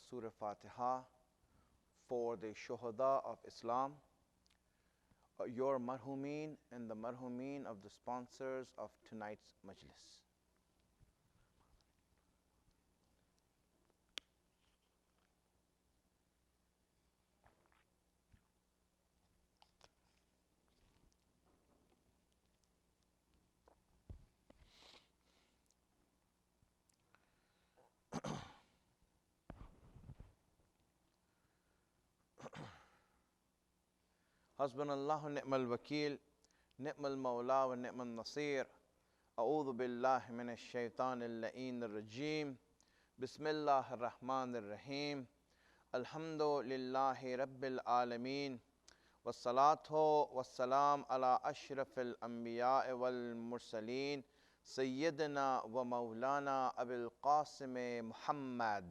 Surah Fatiha for the Shuhada of Islam, your marhumeen and the marhumeen of the sponsors of tonight's majlis. Hasbunallahu ni'mal wakil, ni'mal mawla wa ni'mal nasir. A'udhu billahi minash shaitanir la'inir rajim. Bismillahir rahmanir rahim. Alhamdulillahi rabbil alameen. Wassalatu wassalam ala ashrafil anbiya'i wal mursaleen. Sayyidina wa Maulana Abil Qasim Muhammad.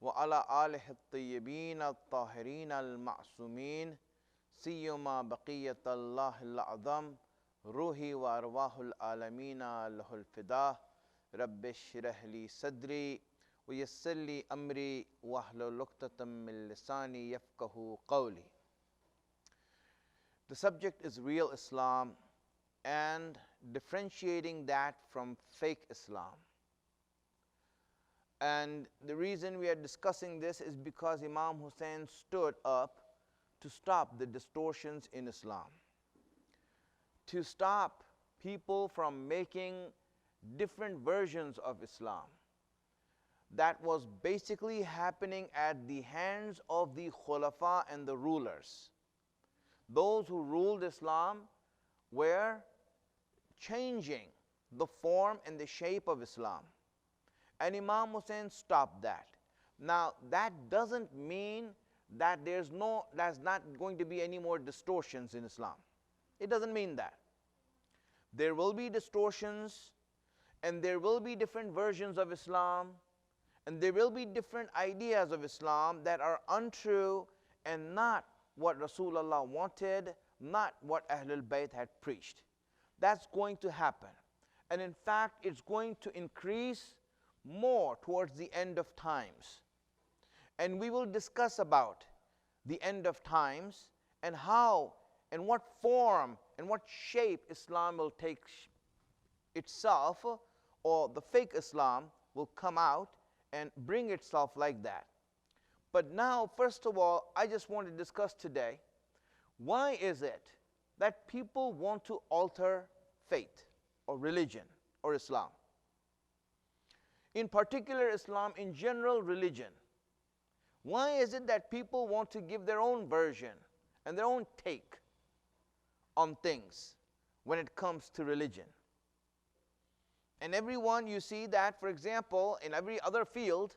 وعلى آله الطيبين الطاهرين المعصومين سيما بقية الله الأعظم روحي وأرواح العالمين له الفداء رب اشرح لي صدري ويسر لي أمري واحلل عقدة من لساني يفقهوا قولي. The subject is real Islam and differentiating that from fake Islam. And the reason we are discussing this is because Imam Hussein stood up to stop the distortions in Islam, to stop people from making different versions of Islam. That was basically happening at the hands of the Khulafa and the rulers. Those who ruled Islam were changing the form and the shape of Islam. And Imam Hussein stopped that. Now, that doesn't mean that there's not going to be any more distortions in Islam. It doesn't mean that. There will be distortions, and there will be different versions of Islam, and there will be different ideas of Islam that are untrue and not what Rasulullah wanted, not what Ahlul Bayt had preached. That's going to happen. And in fact, it's going to increase more towards the end of times. And we will discuss about the end of times and how and what form and what shape Islam will take itself, or the fake Islam will come out and bring itself like that. But now, first of all, I just want to discuss today, why is it that people want to alter faith or religion or Islam? In particular Islam, in general religion. Why is it that people want to give their own version and their own take on things when it comes to religion? And everyone, you see that, for example, in every other field,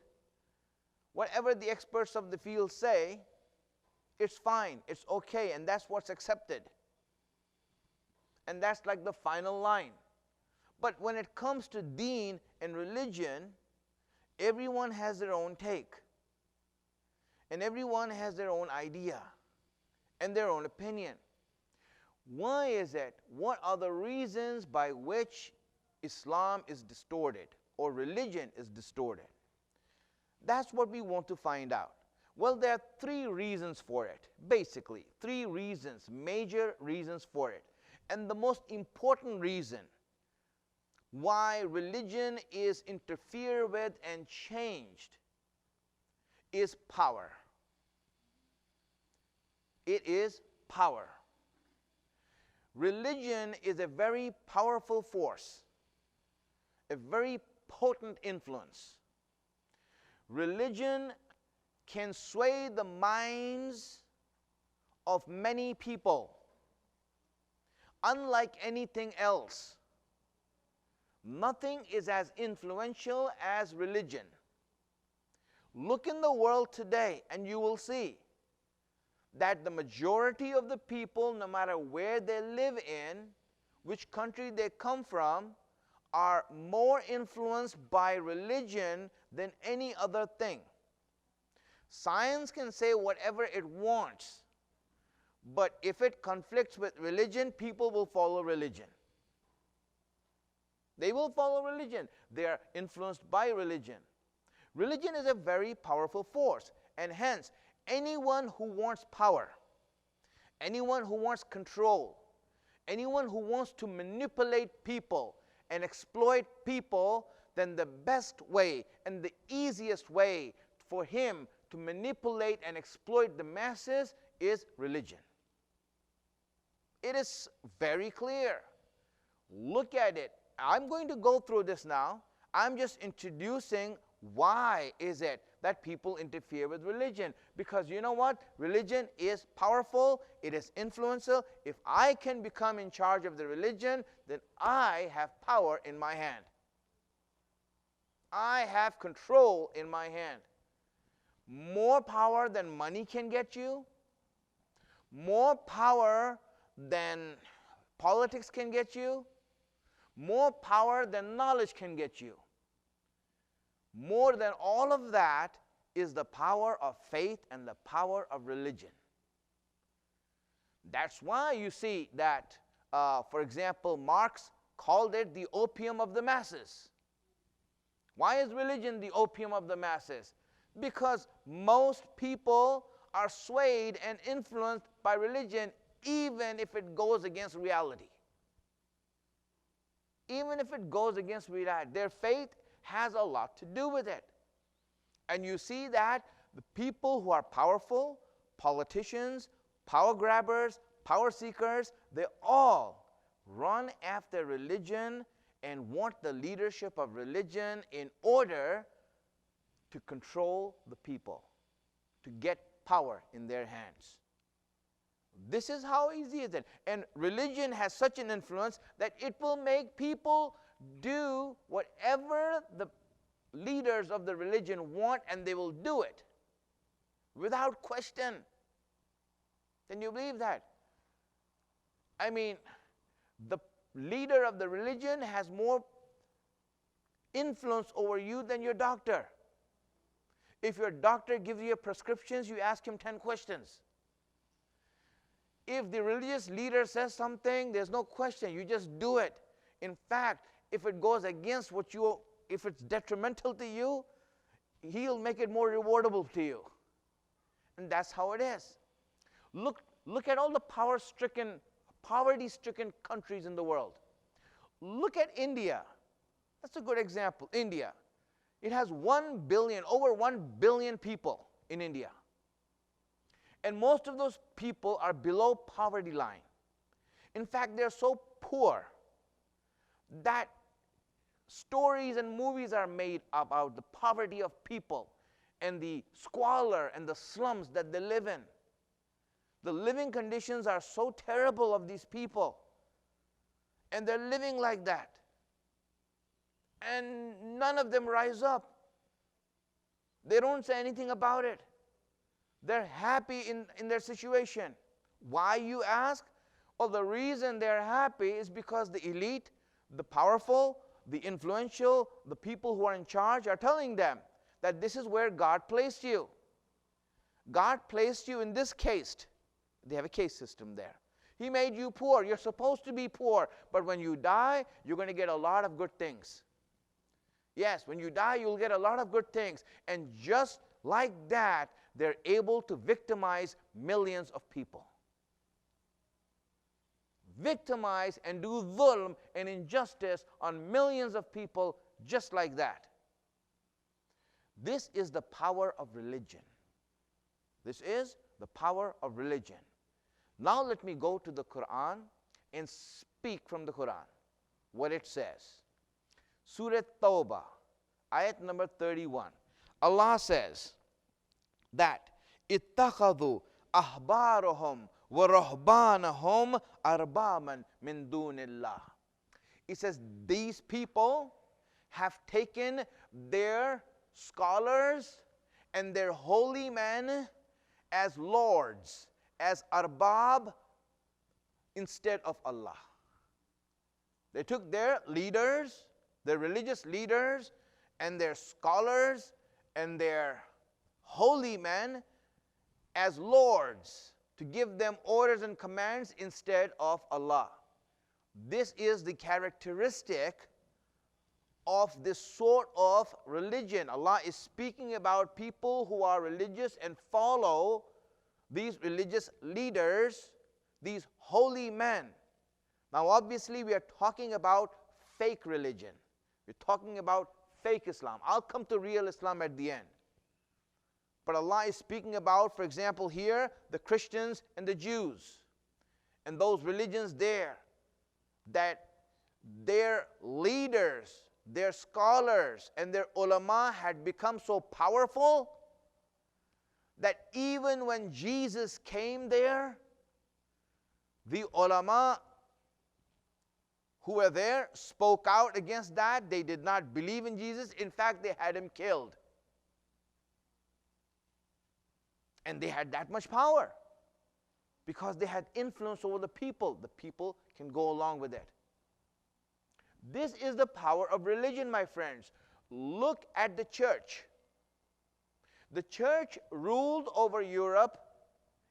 whatever the experts of the field say, it's fine, it's okay, and that's what's accepted. And that's like the final line. But when it comes to deen and religion, everyone has their own take. And everyone has their own idea and their own opinion. Why is it? What are the reasons by which Islam is distorted or religion is distorted? That's what we want to find out. Well, there are three reasons for it, basically. Three reasons, major reasons for it. And the most important reason why religion is interfered with and changed is power. It is power. Religion is a very powerful force, a very potent influence. Religion can sway the minds of many people, unlike anything else. Nothing is as influential as religion. Look in the world today and you will see that the majority of the people, no matter where they live in, which country they come from, are more influenced by religion than any other thing. Science can say whatever it wants, but if it conflicts with religion, people will follow religion. They will follow religion. They are influenced by religion. Religion is a very powerful force, and hence, anyone who wants power, anyone who wants control, anyone who wants to manipulate people and exploit people, then the best way and the easiest way for him to manipulate and exploit the masses is religion. It is very clear. Look at it. I'm going to go through this now. I'm just introducing why is it that people interfere with religion. Because you know what? Religion is powerful. It is influential. If I can become in charge of the religion, then I have power in my hand. I have control in my hand. More power than money can get you. More power than politics can get you. More power than knowledge can get you. More than all of that is the power of faith and the power of religion. That's why you see that, for example, Marx called it the opium of the masses. Why is religion the opium of the masses? Because most people are swayed and influenced by religion, even if it goes against reality. Even if it goes against reality, their faith has a lot to do with it. And you see that the people who are powerful, politicians, power grabbers, power seekers, they all run after religion and want the leadership of religion in order to control the people, to get power in their hands. This is how easy it is. And religion has such an influence that it will make people do whatever the leaders of the religion want, and they will do it without question. Can you believe that? I mean, the leader of the religion has more influence over you than your doctor. If your doctor gives you prescriptions, you ask him 10 questions. If the religious leader says something, there's no question, you just do it. In fact, if it goes against if it's detrimental to you, he'll make it more rewardable to you. And that's how it is. Look at all the poverty-stricken countries in the world. Look at India. That's a good example. India. It has over 1 billion people in India. And most of those people are below poverty line. In fact, they're so poor that stories and movies are made about the poverty of people and the squalor and the slums that they live in. The living conditions are so terrible of these people, and they're living like that. And none of them rise up. They don't say anything about it. They're happy in their situation. Why, you ask? Well, the reason they're happy is because the elite, the powerful, the influential, the people who are in charge are telling them that this is where God placed you. God placed you in this caste. They have a caste system there. He made you poor. You're supposed to be poor. But when you die, you're going to get a lot of good things. Yes, when you die, you'll get a lot of good things. And just like that, they're able to victimize millions of people. Victimize and do dhulm and injustice on millions of people just like that. This is the power of religion. This is the power of religion. Now let me go to the Quran and speak from the Quran what it says. Surah Tawbah, ayat number 31. Allah says that ittakhadhu ahbarahum wa rahbanahum arbaban min dunillah. It says these people have taken their scholars and their holy men as lords, as arbab, instead of Allah. They took their leaders, their religious leaders, and their scholars and their holy men as lords to give them orders and commands instead of Allah. This is the characteristic of this sort of religion. Allah is speaking about people who are religious and follow these religious leaders, these holy men. Now obviously we are talking about fake religion. We're talking about fake Islam. I'll come to real Islam at the end. But Allah is speaking about, for example, here, the Christians and the Jews, and those religions there, that their leaders, their scholars, and their ulama had become so powerful that even when Jesus came there, the ulama who were there spoke out against that. They did not believe in Jesus. In fact, they had him killed. And they had that much power because they had influence over the people. The people can go along with it. This is the power of religion, my friends. Look at the church. The church ruled over Europe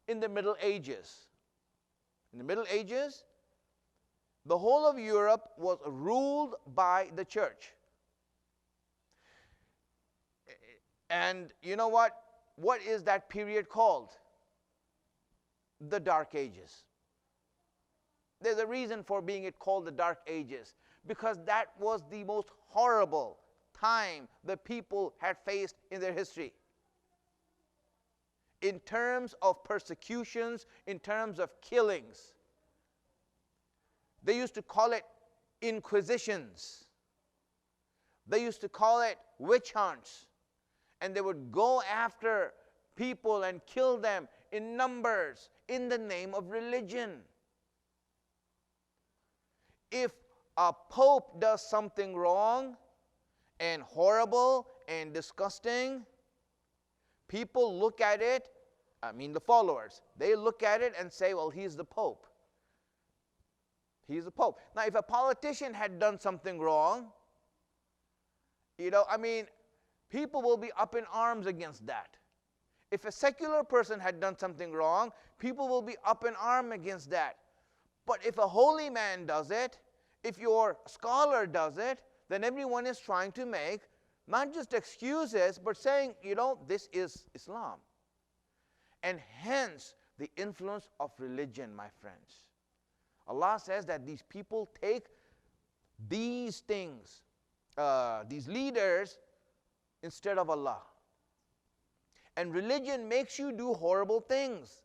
in the Middle Ages. In the Middle Ages, the whole of Europe was ruled by the church. And you know what? What is that period called? The Dark Ages. There's a reason for being it called the Dark Ages, because that was the most horrible time the people had faced in their history. In terms of persecutions, in terms of killings. They used to call it inquisitions. They used to call it witch hunts. And they would go after people and kill them in numbers in the name of religion. If a pope does something wrong and horrible and disgusting, people look at it, I mean the followers, they look at it and say, well, he's the pope. He's the pope. Now, if a politician had done something wrong, people will be up in arms against that. If a secular person had done something wrong, people will be up in arms against that. But if a holy man does it, if your scholar does it, then everyone is trying to make not just excuses, but saying, this is Islam. And hence, the influence of religion, my friends. Allah says that these people take these things, these leaders, instead of Allah. And religion makes you do horrible things,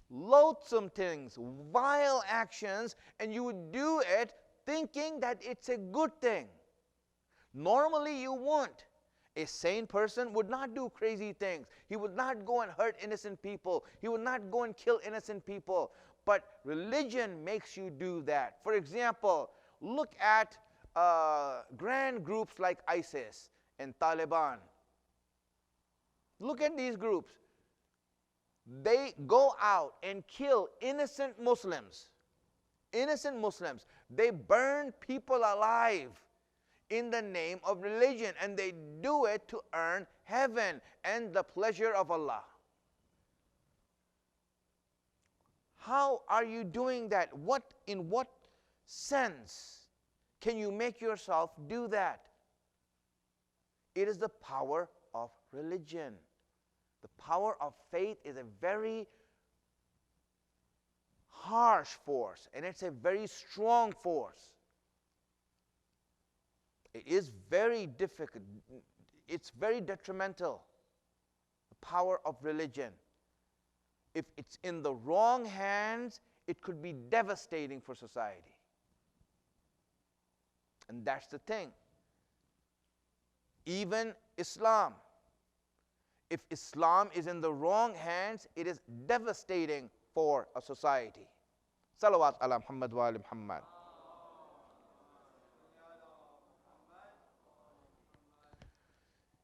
loathsome things, vile actions, and you would do it thinking that it's a good thing. Normally you won't. A sane person would not do crazy things. He would not go and hurt innocent people. He would not go and kill innocent people. But religion makes you do that. For example, look at grand groups like ISIS and Taliban. Look at these groups. They go out and kill innocent Muslims. Innocent Muslims. They burn people alive in the name of religion, and they do it to earn heaven and the pleasure of Allah. How are you doing that? In what sense can you make yourself do that? It is the power of religion. The power of faith is a very harsh force, and it's a very strong force. It is very difficult. It's very detrimental, the power of religion. If it's in the wrong hands, it could be devastating for society. And that's the thing. Even Islam. If Islam is in the wrong hands, it is devastating for a society. Salawat ala Muhammad wa ala Muhammad.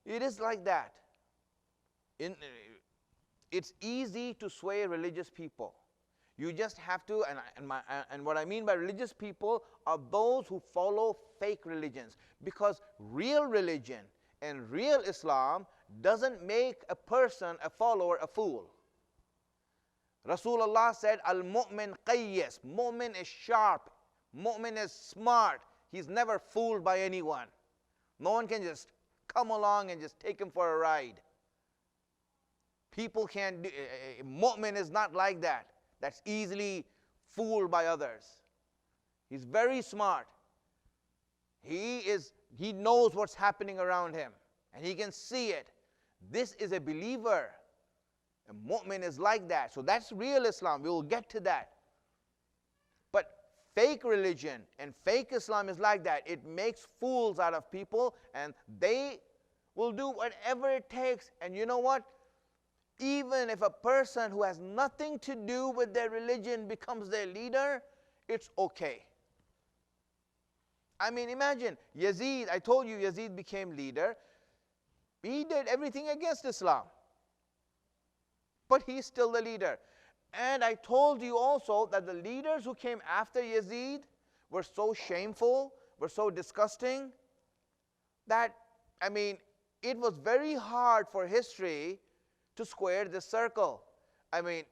It is like that. It's easy to sway religious people. You just have to, and what I mean by religious people are those who follow fake religions. Because real religion and real Islam doesn't make a person, a follower, a fool. Rasulullah said, Al-mu'min qayyis. Mu'min is sharp. Mu'min is smart. He's never fooled by anyone. No one can just come along and just take him for a ride. People can't do, a mu'min is not like that. That's easily fooled by others. He's very smart. He knows what's happening around him, and he can see it. This is a believer. A mu'min is like that. So that's real Islam. We will get to that. But fake religion and fake Islam is like that. It makes fools out of people, and they will do whatever it takes. And you know what? Even if a person who has nothing to do with their religion becomes their leader, it's okay. I mean, imagine Yazid. I told you Yazid became leader. He did everything against Islam, but he's still the leader. And I told you also that the leaders who came after Yazid were so shameful, were so disgusting, that, I mean, it was very hard for history to square this circle. I mean,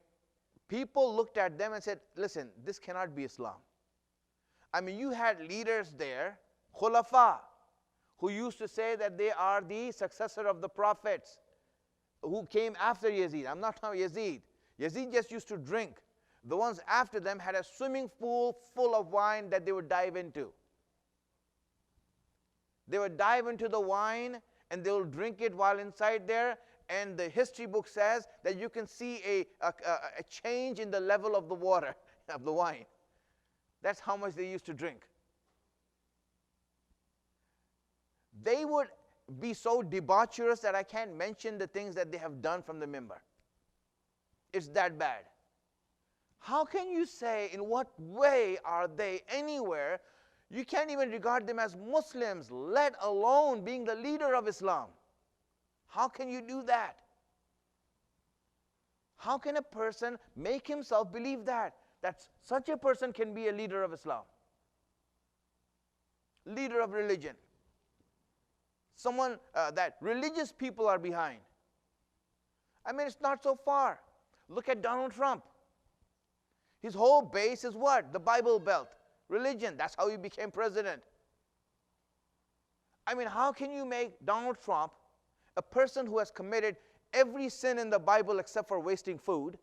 people looked at them and said, listen, this cannot be Islam. I mean, you had leaders there, khulafa, who used to say that they are the successor of the prophets who came after Yazid. I'm not talking Yazid. Yazid just used to drink. The ones after them had a swimming pool full of wine that they would dive into. They would dive into the wine and they will drink it while inside there. And the history book says that you can see a change in the level of the water, of the wine. That's how much they used to drink. They would be so debaucherous that I can't mention the things that they have done from the mimbar. It's that bad. How can you say, in what way are they anywhere? You can't even regard them as Muslims, let alone being the leader of Islam. How can you do that? How can a person make himself believe that such a person can be a leader of Islam? Leader of religion. Someone that religious people are behind. I mean, it's not so far. Look at Donald Trump. His whole base is what? The Bible Belt. Religion. That's how he became president. I mean, how can you make Donald Trump, a person who has committed every sin in the Bible except for wasting food,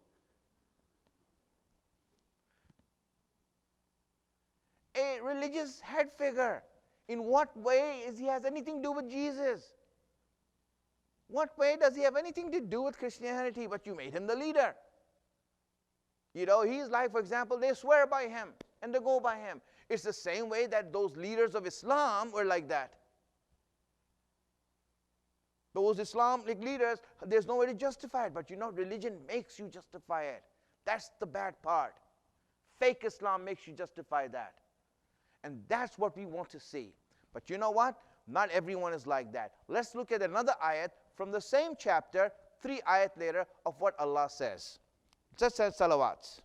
a religious head figure? In what way is he has anything to do with Jesus? What way does he have anything to do with Christianity? But you made him the leader. You know, he's like, for example, they swear by him and they go by him. It's the same way that those leaders of Islam were like that. Those Islamic leaders, there's no way to justify it. But you know, religion makes you justify it. That's the bad part. Fake Islam makes you justify that. And that's what we want to see. But you know what? Not everyone is like that. Let's look at another ayat from the same chapter, 3 ayat later, of what Allah says. Just says salawats.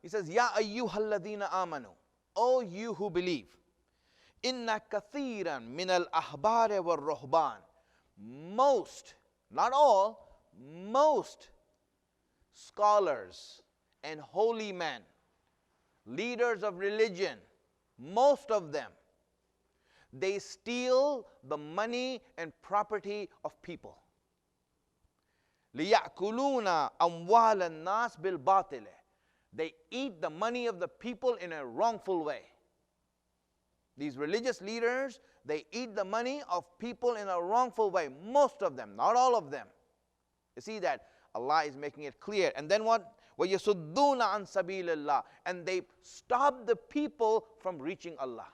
He says, Ya ayyuhalladhina amanu, O you who believe, inna kathiran min al-ahbari wal-ruhban. Most, not all, most scholars and holy men, leaders of religion, most of them, they steal the money and property of people. لِيَأْكُلُونَ أَمْوَالَ النَّاسِ بِالْبَاطِلِ. They eat the money of the people in a wrongful way. These religious leaders, they eat the money of people in a wrongful way. Most of them, not all of them. You see that? Allah is making it clear. And then what? وَيَسُدُّونَ عَنْ سَبِيلِ اللَّهِ. And they stop the people from reaching Allah.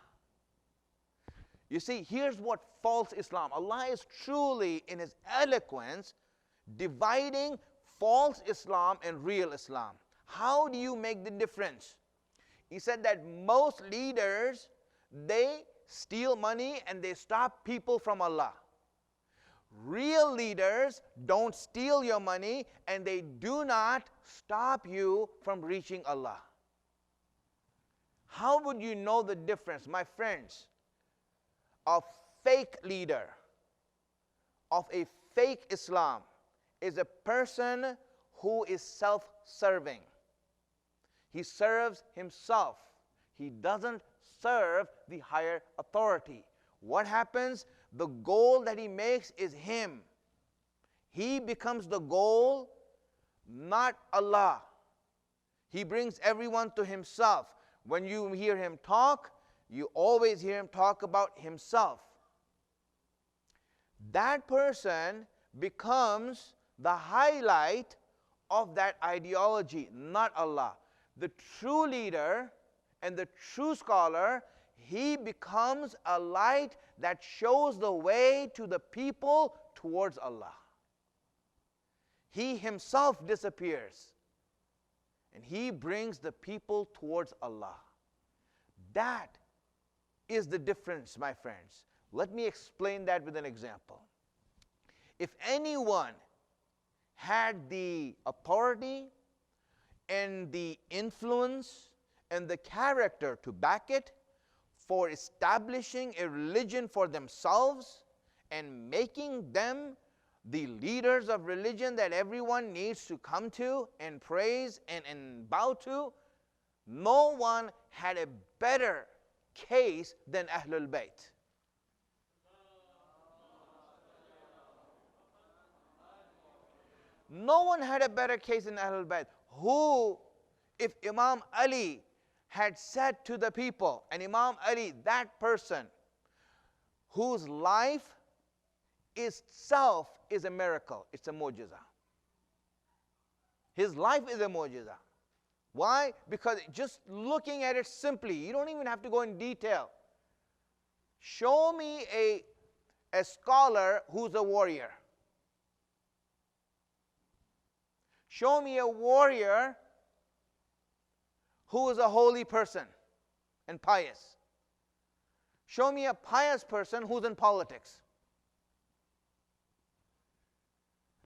You see, here's what false Islam. Allah is truly, in His eloquence, dividing false Islam and real Islam. How do you make the difference? He said that most leaders, they steal money and they stop people from Allah. Real leaders don't steal your money and they do not stop you from reaching Allah. How would you know the difference, my friends? A fake leader of a fake Islam is a person who is self-serving. He serves himself. He doesn't serve the higher authority. What happens? The goal that he makes is him. He becomes the goal, not Allah. He brings everyone to himself. When you hear him talk, you always hear him talk about himself. That person becomes the highlight of that ideology, not Allah. The true leader and the true scholar, he becomes a light that shows the way to the people towards Allah. He himself disappears and he brings the people towards Allah. That is the difference, my friends. Let me explain that with an example. If anyone had the authority and the influence and the character to back it for establishing a religion for themselves and making them the leaders of religion that everyone needs to come to and praise and bow to, no one had a better case than Ahlul Bayt. No one had a better case than Ahlul Bayt. Who, if Imam Ali had said to the people, and Imam Ali, that person whose life itself is a miracle, it's a mu'jiza. His life is a mu'jiza. Why? Because just looking at it simply, you don't even have to go in detail. Show me a scholar who's a warrior. Show me a warrior who is a holy person and pious. Show me a pious person who's in politics.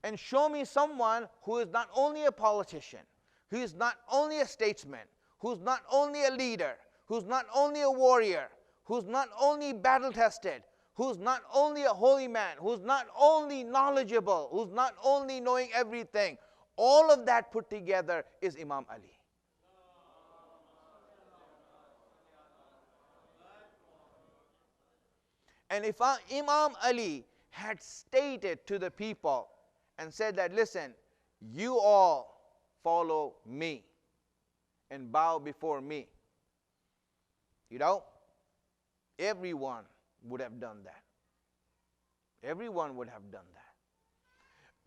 And show me someone who is not only a politician, who is not only a statesman, who's not only a leader, who's not only a warrior, who's not only battle-tested, who's not only a holy man, who's not only knowledgeable, who's not only knowing everything. All of that put together is Imam Ali. And if Imam Ali had stated to the people and said that, listen, you all follow me and bow before me, you know, everyone would have done that. Everyone would have done that.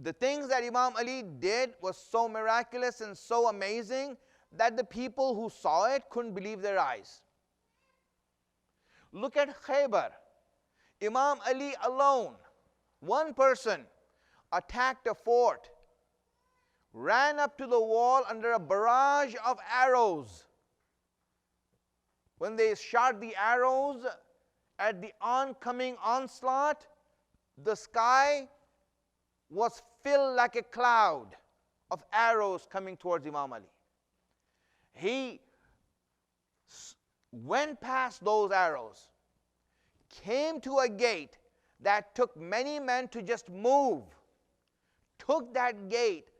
The things that Imam Ali did was so miraculous and so amazing that the people who saw it couldn't believe their eyes. Look at Khaybar. Imam Ali alone, one person, attacked a fort, ran up to the wall under a barrage of arrows. When they shot the arrows at the oncoming onslaught, the sky was filled like a cloud of arrows coming towards Imam Ali. He went past those arrows, came to a gate that took many men to just move, took that gate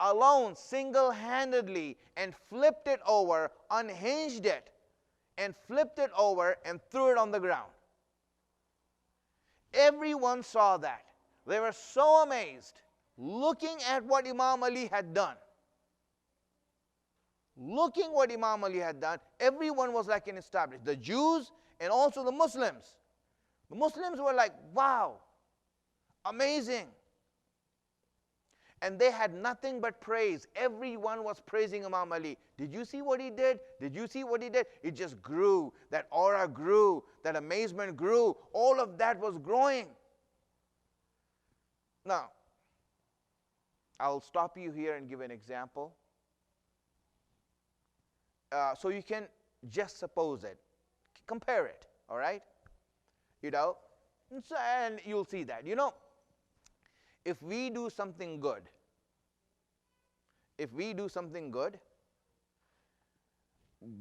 alone single-handedly and flipped it over, unhinged it, and flipped it over and threw it on the ground. Everyone saw that. They were so amazed, looking at what Imam Ali had done. Looking what Imam Ali had done, everyone was like an established. The Jews and also the Muslims. The Muslims were like, wow, amazing. And they had nothing but praise. Everyone was praising Imam Ali. Did you see what he did? Did you see what he did? It just grew. That aura grew. That amazement grew. All of that was growing. Now, I'll stop you here and give an example. So you can just suppose it. Compare it, all right? You know, and you'll see that. You know, if we do something good,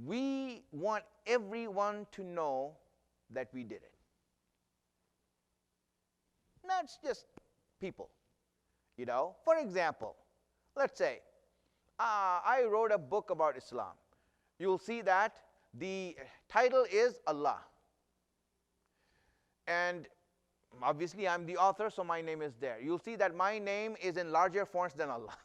we want everyone to know that we did it. Not just people, you know. For example, let's say I wrote a book about Islam. you'll see that the title is Allah. And obviously, I'm the author, so my name is there. You'll see that my name is in larger fonts than Allah.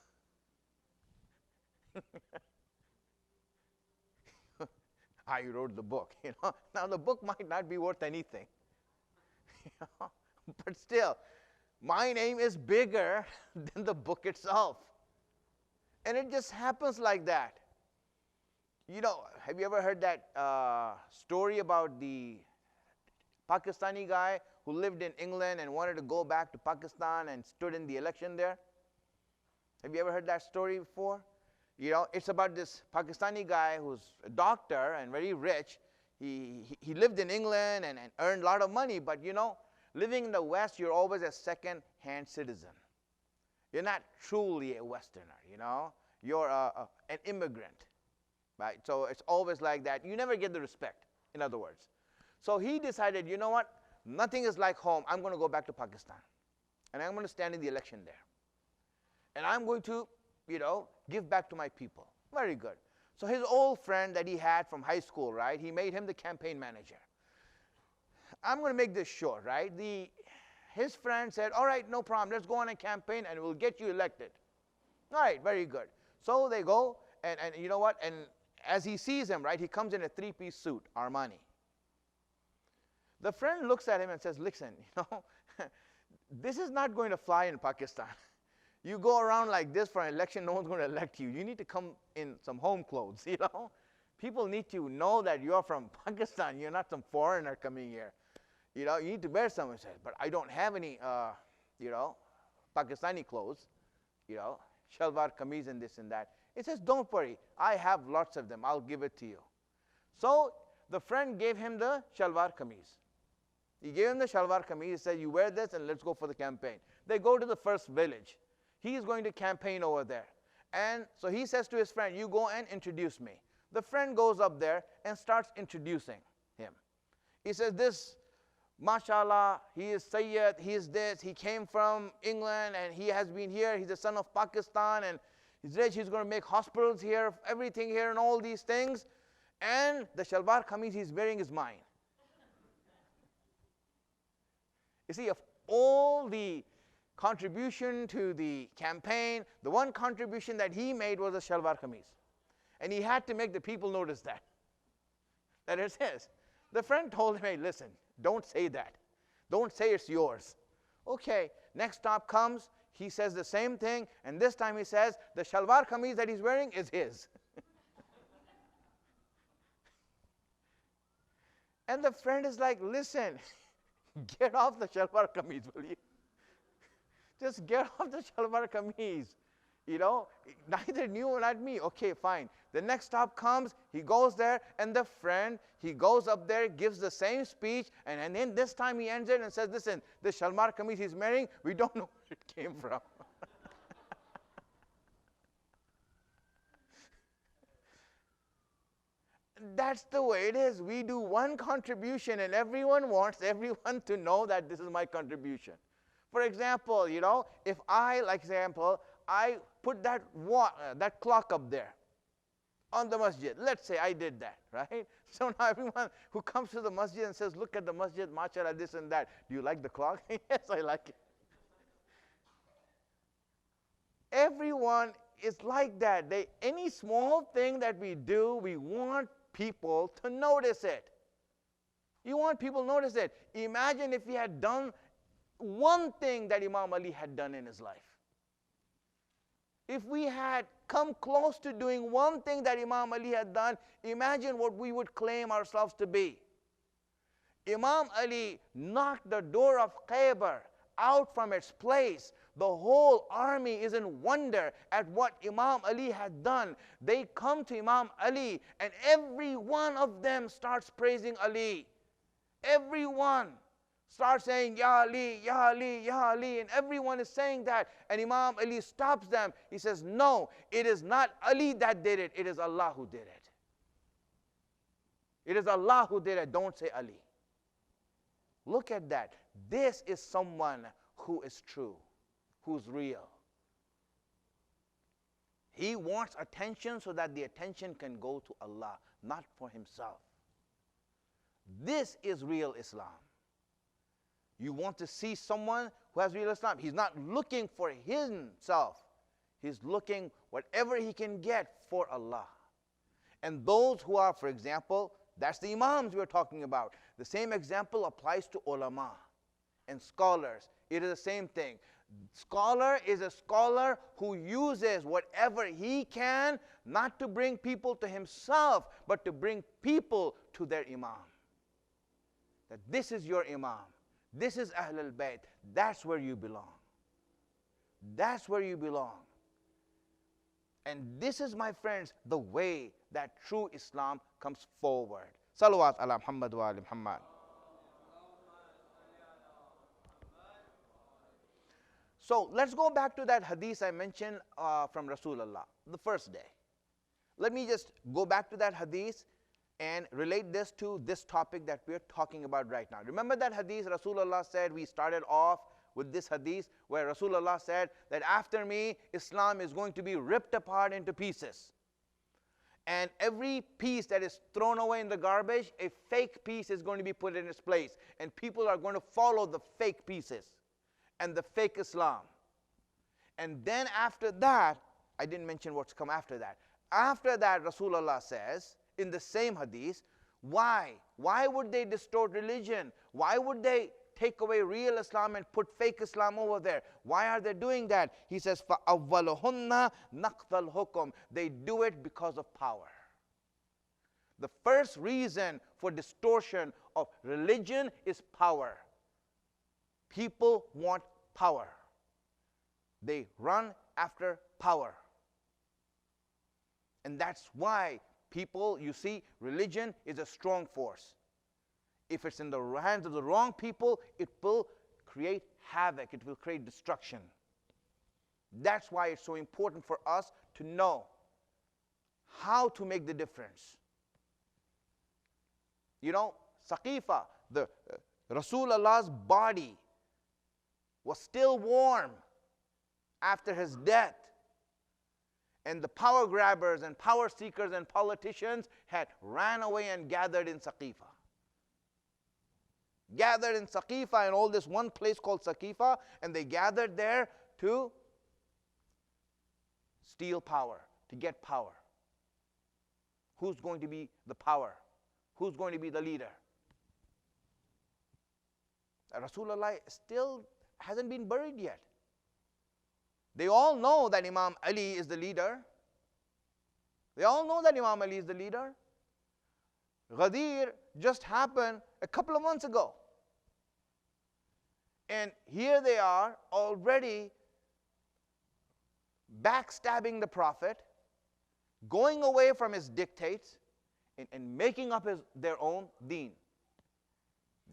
I wrote the book, you know. Now, the book might not be worth anything, you know? But still, my name is bigger than the book itself. And it just happens like that. You know, have you ever heard that story about the Pakistani guy who lived in England and wanted to go back to Pakistan and stood in the election there? Have you ever heard that story before? You know, it's about this Pakistani guy who's a doctor and very rich. He lived in England and earned a lot of money, but you know, living in the West, you're always a second-hand citizen. You're not truly a Westerner, you know. You're an immigrant, right? So it's always like that. You never get the respect, in other words. So he decided, you know what? Nothing is like home. I'm going to go back to Pakistan. And I'm going to stand in the election there. And I'm going to, you know, give back to my people. Very good. So his old friend that he had from high school, right? He made him the campaign manager. I'm going to make this short, right? His friend said, all right, no problem. Let's go on a campaign and we'll get you elected. All right, very good. So they go, and you know what? And as he sees him, right, he comes in a three-piece suit, Armani. The friend looks at him and says, listen, you know, this is not going to fly in Pakistan. You go around like this for an election, no one's going to elect you. You need to come in some home clothes, you know. People need to know that you're from Pakistan. You're not some foreigner coming here. You know, you need to wear something. He says, but I don't have any, you know, Pakistani clothes, you know, shalwar kameez and this and that. He says, don't worry. I have lots of them. I'll give it to you. So the friend gave him the shalwar kameez. He gave him the shalwar kameez. He said, you wear this and let's go for the campaign. They go to the first village. He's going to campaign over there. And so he says to his friend, you go and introduce me. The friend goes up there and starts introducing him. He says, this, mashallah, he is Sayyid, he is this, he came from England and he has been here, he's the son of Pakistan and he's rich, he's going to make hospitals here, everything here and all these things. And the shalwar kameez he's wearing is mine. You see, of all the contribution to the campaign, the one contribution that he made was the shalwar kameez. And he had to make the people notice that. That is his. The friend told him, hey, listen, don't say that. Don't say it's yours. Okay, next stop comes, he says the same thing, and this time he says the shalwar kameez that he's wearing is his. And the friend is like, listen, get off the shalwar kameez, will you? Just get off the shalwar kameez. You know, neither you nor me. Okay, fine. The next stop comes, he goes there, and the friend, he goes up there, gives the same speech, and then this time he ends it and says, listen, this shalwar kameez he's wearing, we don't know where it came from. That's the way it is. We do one contribution, and everyone wants everyone to know that this is my contribution. For example, you know, if I, like example, I put that clock up there on the masjid. Let's say I did that, right? So now everyone who comes to the masjid and says, look at the masjid, mashallah, this and that. Do you like the clock? Yes, I like it. Everyone is like that. Any small thing that we do, we want people to notice it. You want people to notice it. Imagine if he had done one thing that Imam Ali had done in his life. If we had come close to doing one thing that Imam Ali had done, imagine what we would claim ourselves to be. Imam Ali knocked the door of Khaybar out from its place. The whole army is in wonder at what Imam Ali had done. They come to Imam Ali and every one of them starts praising Ali. Everyone starts saying, Ya Ali, Ya Ali, Ya Ali, and everyone is saying that. And Imam Ali stops them. He says, no, it is not Ali that did it. It is Allah who did it. It is Allah who did it. Don't say Ali. Look at that. This is someone who is true, who's real. He wants attention so that the attention can go to Allah, not for himself. This is real Islam. You want to see someone who has real Islam. He's not looking for himself. He's looking whatever he can get for Allah. And those who are, for example, that's the imams we're talking about. The same example applies to ulama and scholars. It is the same thing. Scholar is a scholar who uses whatever he can, not to bring people to himself, but to bring people to their imam. That this is your imam. This is Ahlul Bayt. That's where you belong. That's where you belong. And this is, my friends, the way that true Islam comes forward. Salawat ala Muhammad wa ali Muhammad. So let's go back to that hadith I mentioned from Rasulullah, the first day. Let me just go back to that hadith and relate this to this topic that we're talking about right now. Remember that hadith Rasulullah said, we started off with this hadith where Rasulullah said that after me, Islam is going to be ripped apart into pieces. And every piece that is thrown away in the garbage, a fake piece is going to be put in its place. And people are going to follow the fake pieces and the fake Islam. And then after that, I didn't mention what's come after that. After that, Rasulullah says, in the same hadith, why? Why would they distort religion? Why would they take away real Islam and put fake Islam over there? Why are they doing that? He says, فَأَوَّلُهُنَّ نَقْضَ الْحُكُمِ. They do it because of power. The first reason for distortion of religion is power. People want power. They run after power. And that's why people, you see, religion is a strong force. If it's in the hands of the wrong people, it will create havoc. It will create destruction. That's why it's so important for us to know how to make the difference. You know, Saqifa, the Rasulullah's body was still warm after his death. And the power grabbers and power seekers and politicians had ran away and gathered in Saqifa. Gathered in Saqifa, and all this one place called Saqifa, and they gathered there to steal power, to get power. Who's going to be the power? Who's going to be the leader? Rasulullah still hasn't been buried yet. They all know that Imam Ali is the leader. They all know that Imam Ali is the leader. Ghadir just happened a couple of months ago. And here they are already backstabbing the Prophet, going away from his dictates, and making up their own deen.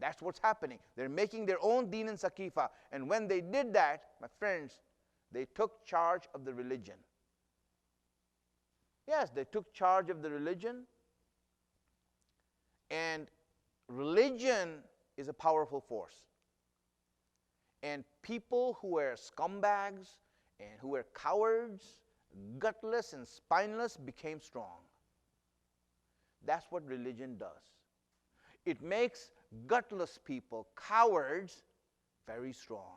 That's what's happening. They're making their own deen in Saqifa. And when they did that, my friends, they took charge of the religion. Yes, they took charge of the religion. And religion is a powerful force. And people who were scumbags and who were cowards, gutless and spineless, became strong. That's what religion does. It makes gutless people, cowards, very strong.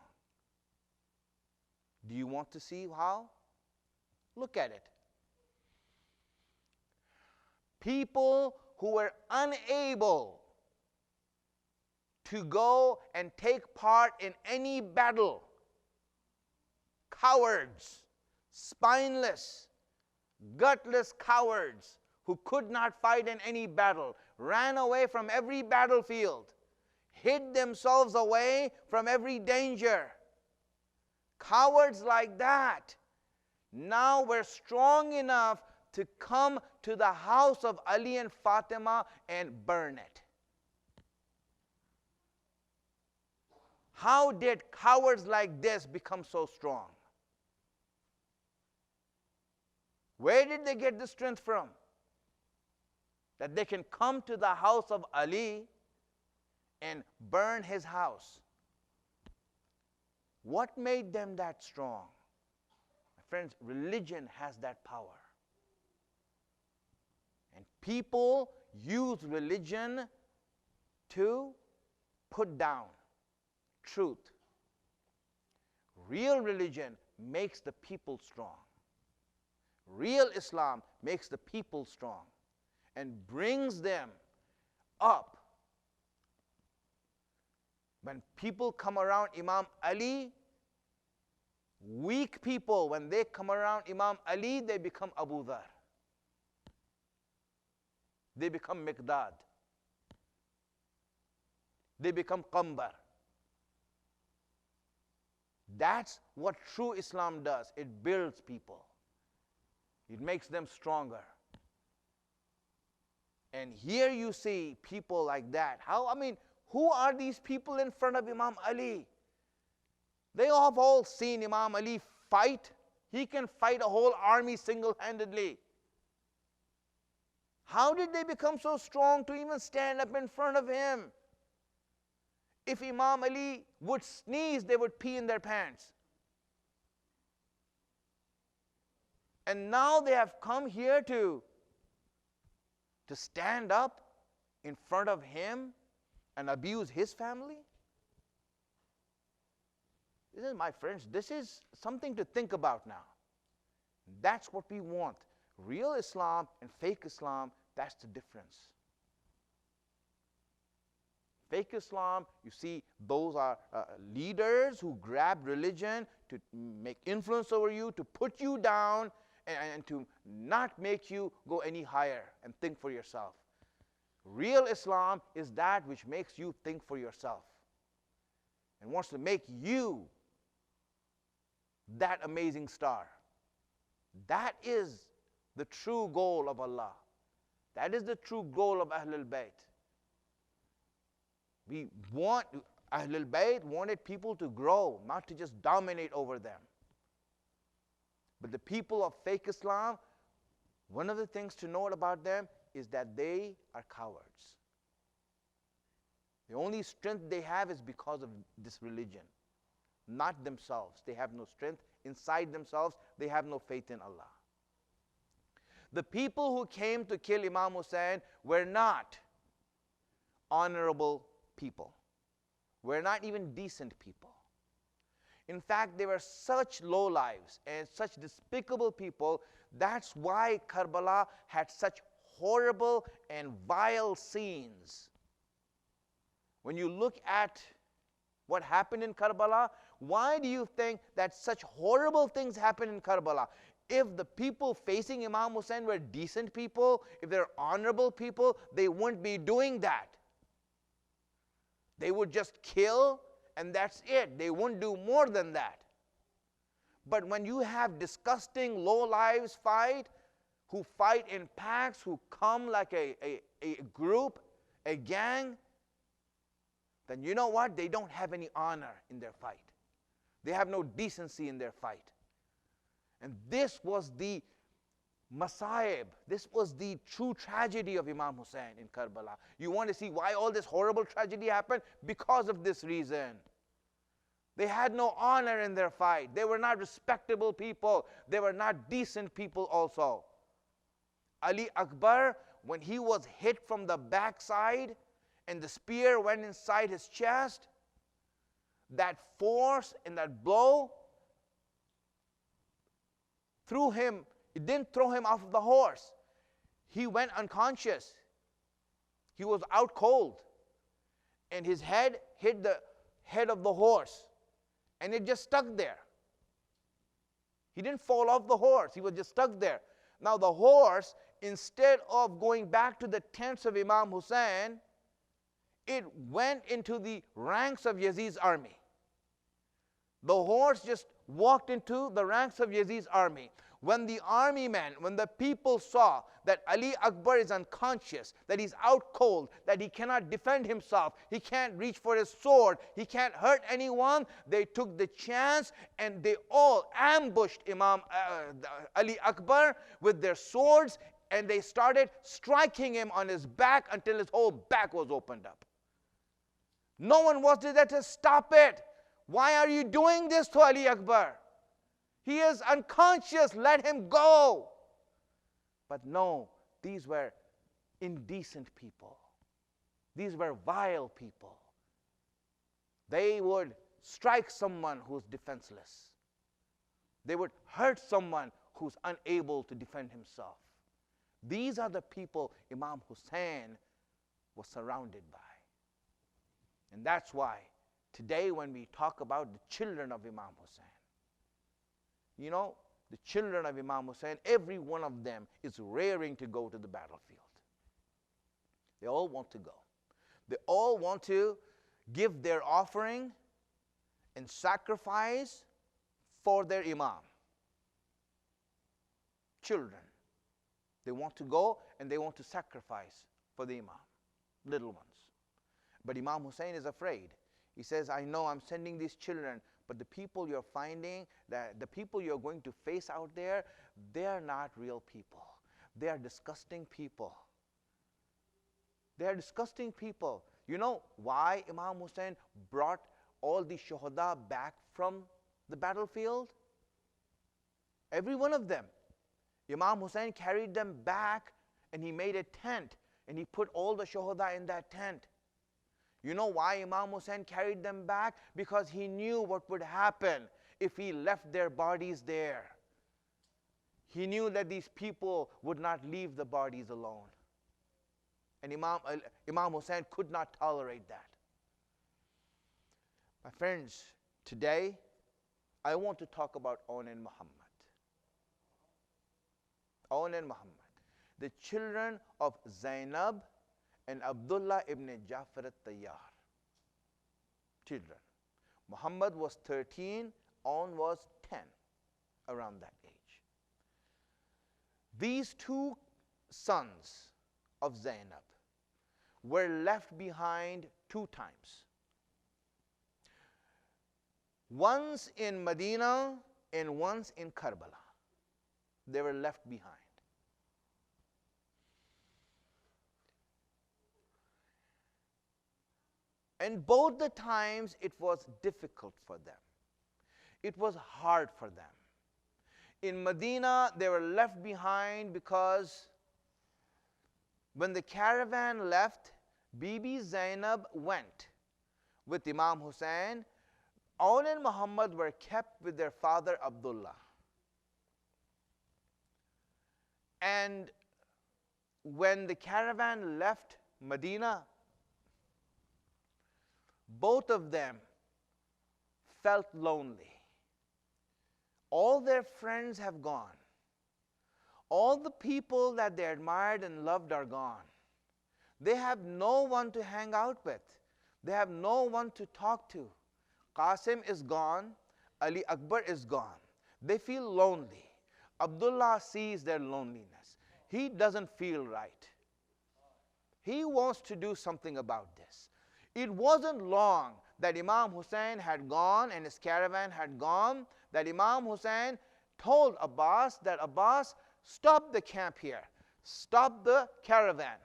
Do you want to see how? Look at it. People who were unable to go and take part in any battle, cowards, spineless, gutless cowards who could not fight in any battle, ran away from every battlefield, hid themselves away from every danger. Cowards like that now were strong enough to come to the house of Ali and Fatima and burn it. How did cowards like this become so strong? Where did they get the strength from? That they can come to the house of Ali and burn his house. What made them that strong? friends, religion has that power. And people use religion to put down truth. Real religion makes the people strong. Real Islam makes the people strong and brings them up. When people come around Imam Ali, weak people, when they come around Imam Ali, they become Abu Dhar. They become Miqdad. They become Qambar. That's what true Islam does. It builds people. It makes them stronger. And here you see people like that. Who are these people in front of Imam Ali? They have all seen Imam Ali fight. He can fight a whole army single-handedly. How did they become so strong to even stand up in front of him? If Imam Ali would sneeze, they would pee in their pants. And now they have come here to stand up in front of him and abuse his family? This is, my friends, this is something to think about now. That's what we want. Real Islam and fake Islam, that's the difference. Fake Islam, you see, those are leaders who grab religion to make influence over you, to put you down, and to not make you go any higher and think for yourself. Real Islam is that which makes you think for yourself and wants to make you that amazing star. That is the true goal of Allah. That is the true goal of Ahlul Bayt. Ahlul Bayt wanted people to grow, not to just dominate over them. But the people of fake Islam, one of the things to note about them is that they are cowards. The only strength they have is because of this religion, not themselves. They have no strength inside themselves. They have no faith in Allah. The people who came to kill Imam Hussein were not honorable people, were not even decent people. In fact, they were such low lives and such despicable people. That's why Karbala had such horrible and vile scenes. When you look at what happened in Karbala, why do you think that such horrible things happened in Karbala? If the people facing Imam Hussein were decent people, if they're honorable people, they wouldn't be doing that. They would just kill and that's it. They wouldn't do more than that. But when you have disgusting low lives who fight in packs, who come like a group, a gang, then you know what? They don't have any honor in their fight. They have no decency in their fight. And this was the Masaib. This was the true tragedy of Imam Hussein in Karbala. You want to see why all this horrible tragedy happened? Because of this reason. They had no honor in their fight. They were not respectable people. They were not decent people also. Ali Akbar, when he was hit from the backside and the spear went inside his chest, that force and that blow threw him. It didn't throw him off of the horse. He went unconscious. He was out cold. And his head hit the head of the horse. And it just stuck there. He didn't fall off the horse. He was just stuck there. Now the horse, instead of going back to the tents of Imam Hussein, it went into the ranks of Yazid's army. The horse just walked into the ranks of Yazid's army. When the army men, when the people saw that Ali Akbar is unconscious, that he's out cold, that he cannot defend himself, he can't reach for his sword, he can't hurt anyone, they took the chance and they all ambushed Ali Akbar with their swords, and they started striking him on his back until his whole back was opened up. No one was there to stop it. Why are you doing this to Ali Akbar? He is unconscious, let him go. But no, these were indecent people. These were vile people. They would strike someone who's defenseless. They would hurt someone who's unable to defend himself. These are the people Imam Hussein was surrounded by. And that's why today when we talk about the children of Imam Hussein, you know, the children of Imam Hussein, every one of them is raring to go to the battlefield. They all want to go. They all want to give their offering and sacrifice for their Imam. Children. They want to go and they want to sacrifice for the Imam, little ones. But Imam Hussein is afraid. He says, I know I'm sending these children, but the people you're finding, the people you're going to face out there, they are not real people. They are disgusting people. They are disgusting people. You know why Imam Hussein brought all the shuhada back from the battlefield? Every one of them. Imam Hussein carried them back and he made a tent and he put all the shuhada in that tent. You know why Imam Hussein carried them back? Because he knew what would happen if he left their bodies there. He knew that these people would not leave the bodies alone. And Imam Hussein could not tolerate that. My friends, today I want to talk about Aun and Muhammad. Aun and Muhammad, the children of Zainab and Abdullah ibn Ja'far al-Tayyar. Children. Muhammad was 13, Aun was 10, around that age. These two sons of Zainab were left behind 2 times. Once in Medina and once in Karbala. They were left behind. And both the times it was difficult for them. It was hard for them. In Medina, they were left behind because when the caravan left, Bibi Zainab went with Imam Hussein. Aun and Muhammad were kept with their father Abdullah. And when the caravan left Medina, both of them felt lonely. All their friends have gone. All the people that they admired and loved are gone. They have no one to hang out with. They have no one to talk to. Qasim is gone. Ali Akbar is gone. They feel lonely. Abdullah sees their loneliness. He doesn't feel right. He wants to do something about this. It wasn't long that Imam Hussein had gone and his caravan had gone, that Imam Hussein told Abbas that, Abbas, stop the camp here. Stop the caravan.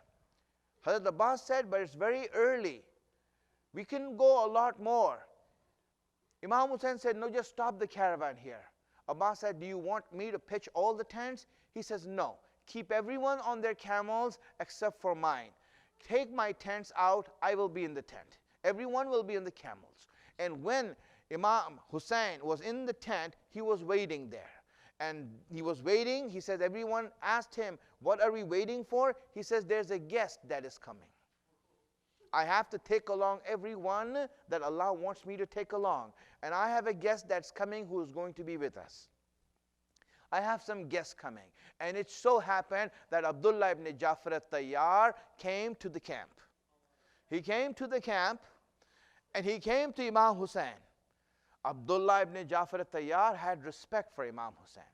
Hazrat Abbas said, but it's very early. We can go a lot more. Imam Hussein said, no, just stop the caravan here. Abbas said, do you want me to pitch all the tents? He says, no. Keep everyone on their camels except for mine. Take my tents out, I will be in the tent. Everyone will be in the camels. And when Imam Hussein was in the tent, he was waiting there. And he was waiting, he says, everyone asked him, what are we waiting for? He says, there's a guest that is coming. I have to take along everyone that Allah wants me to take along. And I have a guest that's coming who is going to be with us. I have some guests coming. And it so happened that Abdullah ibn Ja'far al-Tayyar came to the camp. He came to the camp and he came to Imam Hussein. Abdullah ibn Ja'far al-Tayyar had respect for Imam Hussein.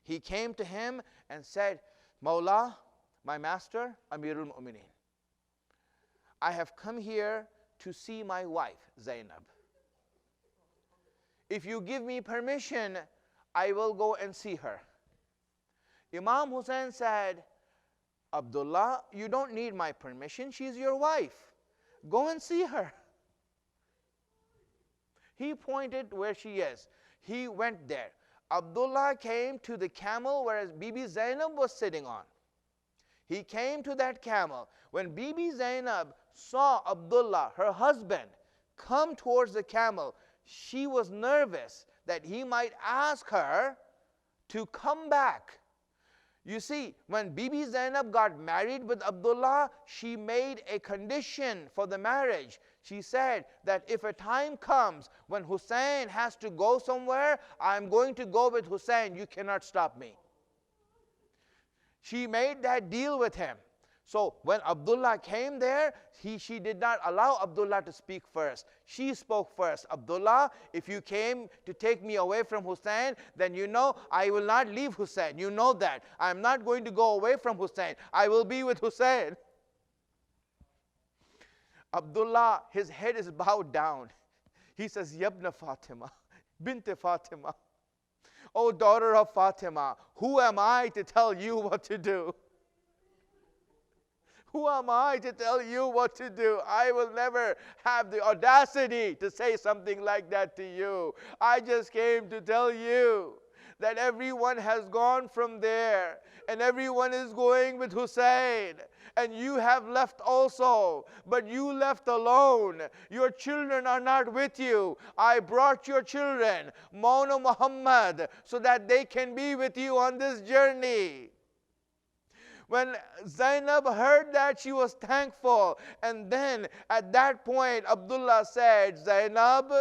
He came to him and said, Mawla, my master, Amirul Mu'mineen, I have come here to see my wife, Zainab. If you give me permission, I will go and see her. Imam Hussein said, Abdullah, you don't need my permission. She's your wife. Go and see her. He pointed where she is. He went there. Abdullah came to the camel where Bibi Zainab was sitting on. He came to that camel. When Bibi Zainab saw Abdullah, her husband, come towards the camel, she was nervous that he might ask her to come back. You see, when Bibi Zainab got married with Abdullah, she made a condition for the marriage. She said that if a time comes when Hussein has to go somewhere, I'm going to go with Hussein. You cannot stop me. She made that deal with him. So when Abdullah came there, she did not allow Abdullah to speak first. She spoke first. Abdullah, if you came to take me away from Hussein, then you know I will not leave Hussein. You know that. I'm not going to go away from Hussein. I will be with Hussein. Abdullah, his head is bowed down. He says, Yabna Fatima, Bint Fatima. Oh, daughter of Fatima, who am I to tell you what to do? Who am I to tell you what to do? I will never have the audacity to say something like that to you. I just came to tell you that everyone has gone from there and everyone is going with Hussein. And you have left also, but you left alone. Your children are not with you. I brought your children, Maulana Muhammad, so that they can be with you on this journey. When Zainab heard that, she was thankful. And then at that point, Abdullah said, Zainab,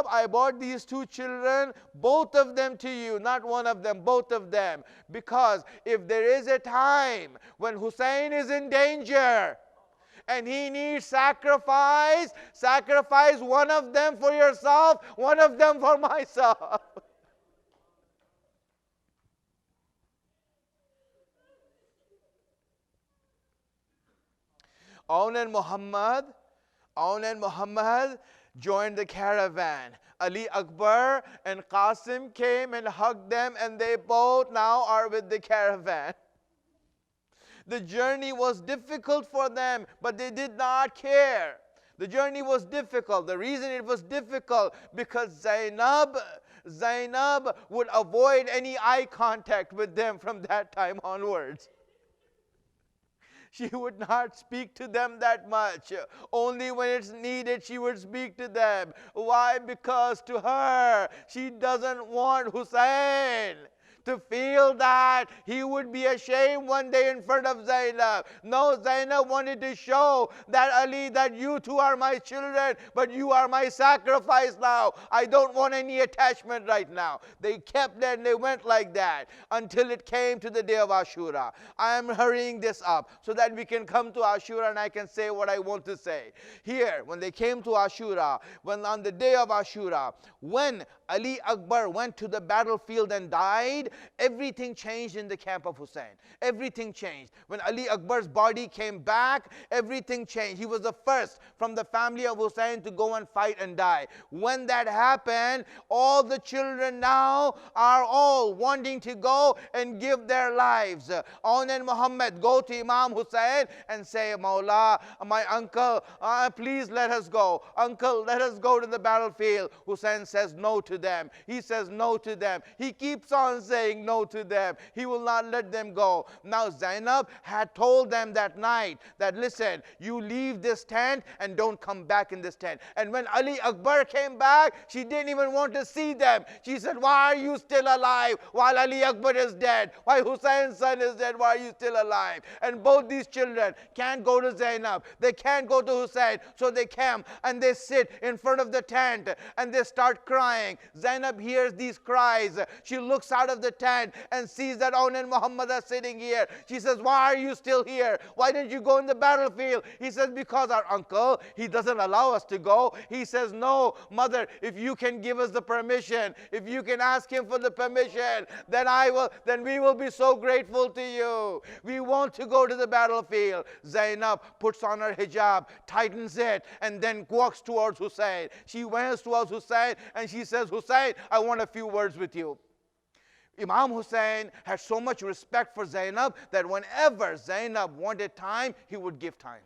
I brought these two children, both of them to you, not one of them, both of them. Because if there is a time when Hussein is in danger and he needs sacrifice, sacrifice one of them for yourself, one of them for myself. Aun and Muhammad joined the caravan. Ali Akbar and Qasim came and hugged them, and they both now are with the caravan. The journey was difficult for them, but they did not care. The journey was difficult. The reason it was difficult, because Zainab would avoid any eye contact with them from that time onwards. She would not speak to them that much. Only when it's needed, she would speak to them. Why? Because to her, she doesn't want Hussein to feel that he would be ashamed one day in front of Zainab. No, Zainab wanted to show that Ali, that you two are my children, but you are my sacrifice now. I don't want any attachment right now. They kept that and they went like that until it came to the day of Ashura. I am hurrying this up so that we can come to Ashura and I can say what I want to say. Here, when they came to Ashura, when on the day of Ashura, when Ali Akbar went to the battlefield and died, everything changed in the camp of Hussein. Everything changed. When Ali Akbar's body came back, everything changed. He was the first from the family of Hussein to go and fight and die. When that happened, all the children now are all wanting to go and give their lives. Aun and Muhammad go to Imam Hussein and say, Maula, my uncle, please let us go. Uncle, let us go to the battlefield. Hussein says no to them. He says no to them. He keeps on saying no to them. He will not let them go. Now Zainab had told them that night that, listen, you leave this tent and don't come back in this tent. And when Ali Akbar came back, she didn't even want to see them. She said, why are you still alive while Ali Akbar is dead? Why Hussein's son is dead? Why are you still alive? And both these children can't go to Zainab. They can't go to Hussein. So they come and they sit in front of the tent and they start crying. Zainab hears these cries. She looks out of the tent and sees that Aun and Muhammad are sitting here. She says, why are you still here? Why didn't you go in the battlefield? He says, because our uncle, he doesn't allow us to go. He says, no, mother, if you can give us the permission, if you can ask him for the permission, then we will be so grateful to you. We want to go to the battlefield. Zainab puts on her hijab, tightens it, and then walks towards Hussein. She went towards Hussein and she says, Hussein, I want a few words with you. Imam Hussein had so much respect for Zainab that whenever Zainab wanted time, he would give time.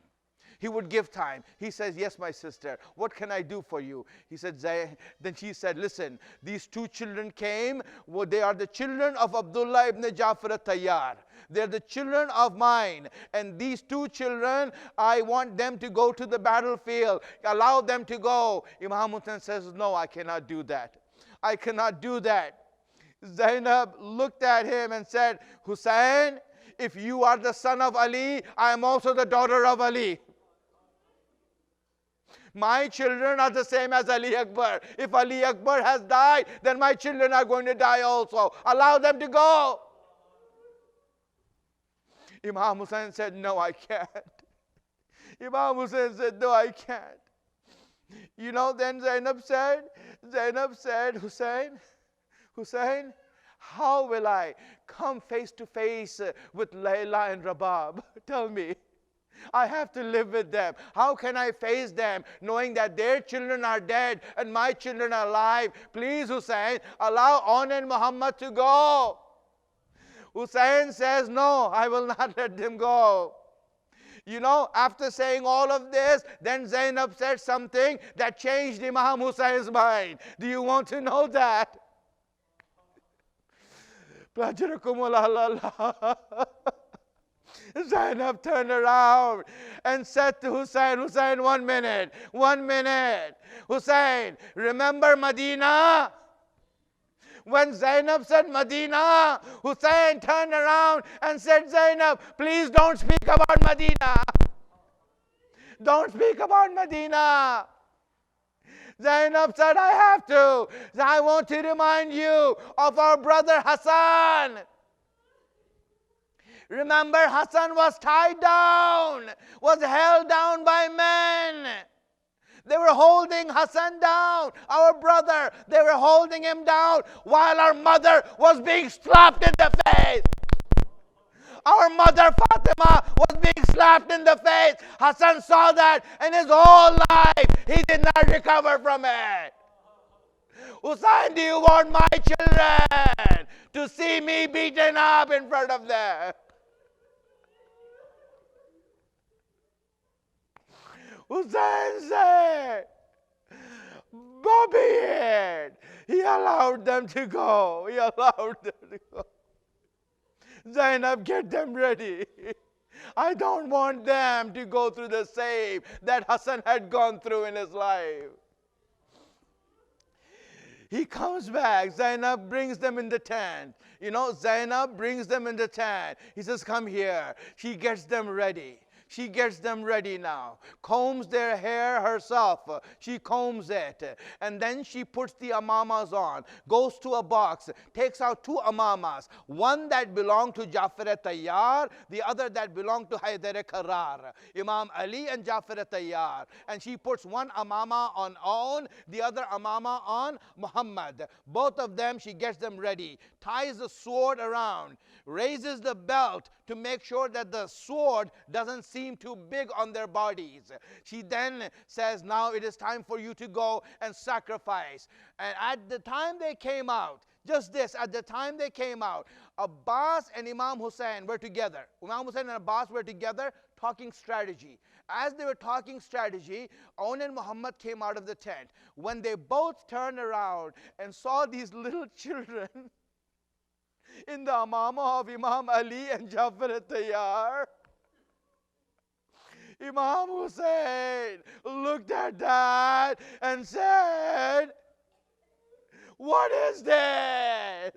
He would give time. He says, yes, my sister, what can I do for you? He said, then she said, listen, these two children came. Well, they are the children of Abdullah ibn Jafar al-Tayyar. They're the children of mine. And these two children, I want them to go to the battlefield. Allow them to go. Imam Hussain says, no, I cannot do that. I cannot do that. Zainab looked at him and said, Hussein, if you are the son of Ali, I am also the daughter of Ali. My children are the same as Ali Akbar. If Ali Akbar has died, then my children are going to die also. Allow them to go. Imam Hussain said, no, I can't. Imam Hussain said, no, I can't. You know, then Zainab said, Hussein, how will I come face to face with Layla and Rabab? Tell me. I have to live with them. How can I face them knowing that their children are dead and my children are alive? Please, Hussein, allow On and Muhammad to go. Hussein says, no, I will not let them go. You know, after saying all of this, then Zainab said something that changed Imam Hussein's mind. Do you want to know that? Zainab turned around and said to Hussein, Hussein, 1 minute, 1 minute. Hussein, remember Medina? When Zainab said Medina, Hussein turned around and said, Zainab, please don't speak about Medina. Don't speak about Medina. Zainab said, I have to. I want to remind you of our brother Hassan. Remember, Hassan was tied down, was held down by men. They were holding Hassan down, our brother. They were holding him down while our mother was being slapped in the face. Our mother Fatima was being slapped in the face. Hassan saw that, and his whole life he did not recover from it. Hussein, do you want my children to see me beaten up in front of them? Hussein said, Bobby it. He allowed them to go. He allowed them to go. Zainab, get them ready. I don't want them to go through the same that Hassan had gone through in his life. He comes back. Zainab brings them in the tent. You know, Zainab brings them in the tent. He says, come here. She gets them ready. She gets them ready now, combs their hair herself. She combs it. And then she puts the amamas on, goes to a box, takes out 2 amamas, one that belonged to Jafar al-Tayyar, the other that belonged to Haydar al-Karrar, Imam Ali and Jafar al-Tayyar. And she puts one amama on, the other amama on Muhammad. Both of them, she gets them ready, ties the sword around, raises the belt to make sure that the sword doesn't seem too big on their bodies. She then says, now it is time for you to go and sacrifice. And at the time they came out, just this, at the time they came out, Abbas and Imam Hussein were together. Imam Hussein and Abbas were together talking strategy. As they were talking strategy, On and Muhammad came out of the tent. When they both turned around and saw these little children in the amama of Imam Ali and Jafar al-Tayyar, Imam Hussein looked at that and said, what is this?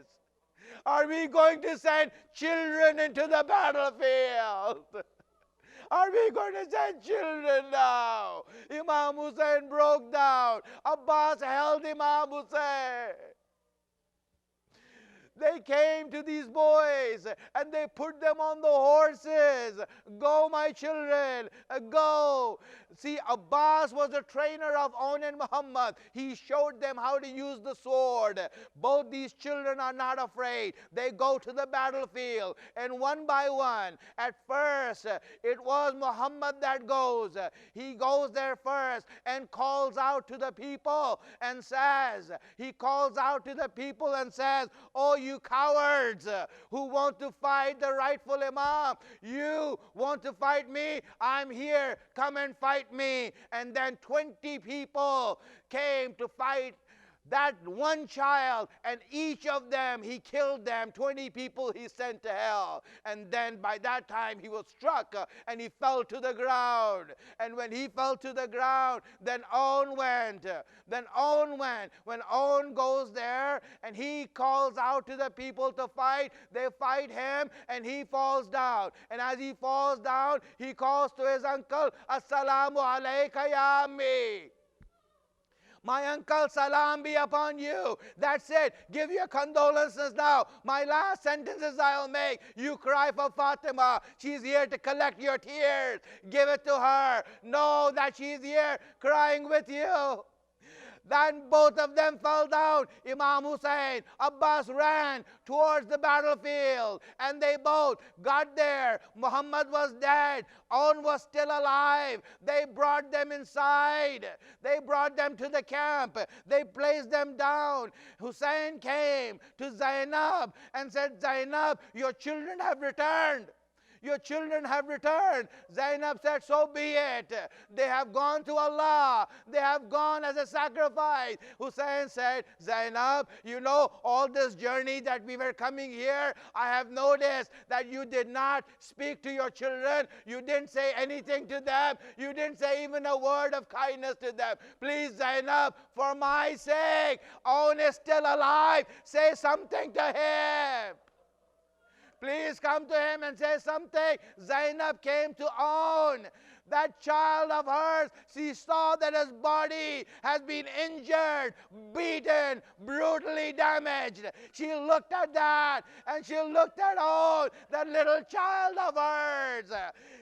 Are we going to send children into the battlefield? Are we going to send children now? Imam Hussein broke down. Abbas held Imam Hussein. They came to these boys and they put them on the horses. Go, my children, go. See, Abbas was a trainer of On and Muhammad. He showed them how to use the sword. Both these children are not afraid. They go to the battlefield, and one by one, at first, it was Muhammad that goes. He goes there first and calls out to the people and says, oh, you cowards who want to fight the rightful Imam, you want to fight me? I'm here. Come and fight me. And then 20 people came to fight that one child, and each of them, he killed them. 20 people he sent to hell. And then by that time he was struck and he fell to the ground. And when he fell to the ground, then On went. Then On went. When On goes there and he calls out to the people to fight, they fight him and he falls down. And as he falls down, he calls to his uncle, Assalamu alayka ya ammi. My uncle, salam be upon you. That's it. Give your condolences now. My last sentences I'll make. You cry for Fatima. She's here to collect your tears. Give it to her. Know that she's here crying with you. Then both of them fell down. Imam Hussein, Abbas ran towards the battlefield, and they both got there. Muhammad was dead. On was still alive. They brought them inside. They brought them to the camp. They placed them down. Hussein came to Zainab and said, Zainab, your children have returned. Your children have returned. Zainab said, so be it. They have gone to Allah. They have gone as a sacrifice. Hussein said, Zainab, you know, all this journey that we were coming here, I have noticed that you did not speak to your children. You didn't say anything to them. You didn't say even a word of kindness to them. Please, Zainab, for my sake, On is still alive. Say something to him. Please come to him and say something. Zainab came to On. That child of hers, she saw that his body has been injured, beaten, brutally damaged. She looked at that and she looked at On, that little child of hers.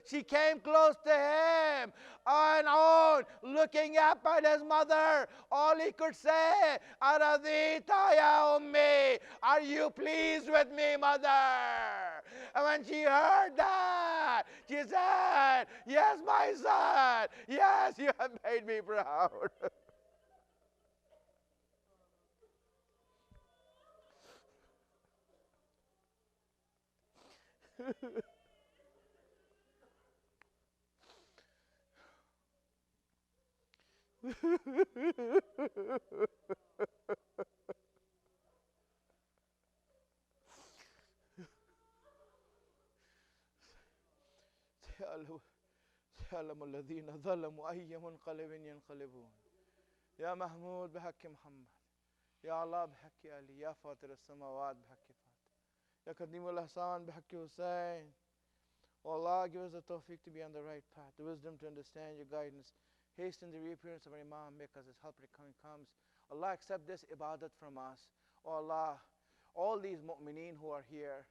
She came close to him and On, looking up at his mother. All he could say, Aradita ya ummi, are you pleased with me, mother? And when she heard that, she said, yes, my son, yes, you have made me proud. سيعلم الذين ظلموا أي منقلب ينقلبون يا محمود بحق محمد يا الله بحق علي يا فاطر السماوات بحق فاطر يا قديم الإحسان بحق حسين. Oh Allah, give us the tawfiq to be on the right path, the wisdom to understand your guidance. Hasten the reappearance of our Imam, make us his help when comes. Allah, accept this ibadat from us. Oh Allah, all these mu'mineen who are here,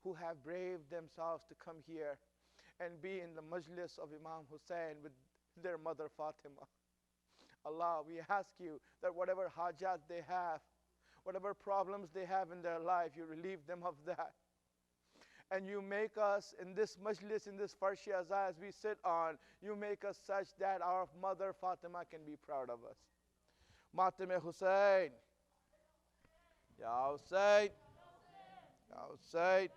who have braved themselves to come here and be in the majlis of Imam Hussein with their mother Fatima. Allah, we ask you that whatever hajat they have, whatever problems they have in their life, you relieve them of that. And you make us in this majlis, in this farshi azah as we sit on, you make us such that our mother Fatima can be proud of us. Matam Hussein. Ya Hussein. Ya Hussein.